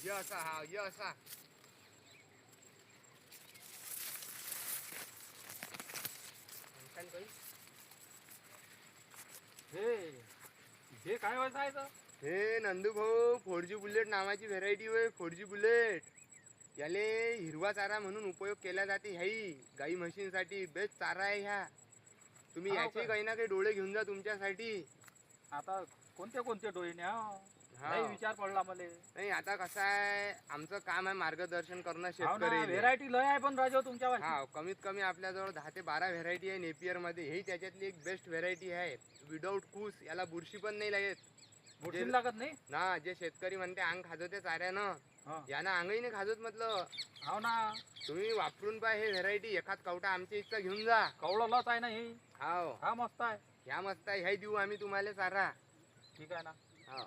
ये असा हा ये असा हे हे काय वाचायचं? हे नंदू भाऊ 4G बुलेट नावाची व्हेरायटी होय. 4G बुलेट याले हिरवा चारा म्हणून उपयोग केला जाते. ह्याही गाई म्हशींसाठी बेस्ट चारा आहे ह्या. तुम्ही हाव याचे का? काही ना काही डोळे घेऊन जा तुमच्यासाठी. आता कोणते कोणते डोळे हा. नाही विचार पडला मला. नाही आता कसं आहे आमचं काम आहे मार्गदर्शन करणं शेतकरी. व्हेरायटी लय आहे पण राजा तुमच्या हा कमीत कमी आपल्याजवळ 10 ते 12 व्हेरायटी आहे नेपियर मध्ये. ही त्याच्यातली एक बेस्ट व्हेरायटी आहे विदाऊट कूस. याला बुरशी पण नाही लागत. बुरशी लागत नाही ना. जे शेतकरी म्हणते अंग खाजवते चाऱ्यानं, यानं अंगही नाही खाजवत म्हटलं. हो ना. तुम्ही वापरून पहा हे व्हेरायटी. एखाद कवटा आमच्या इथचा घेऊन जा. कवळं लस आहे ना ही. हाव हा मस्त आहे. ह्या मस्त आहे. ह्या देऊ आम्ही तुम्हाला चारा. ठीक आहे ना. हा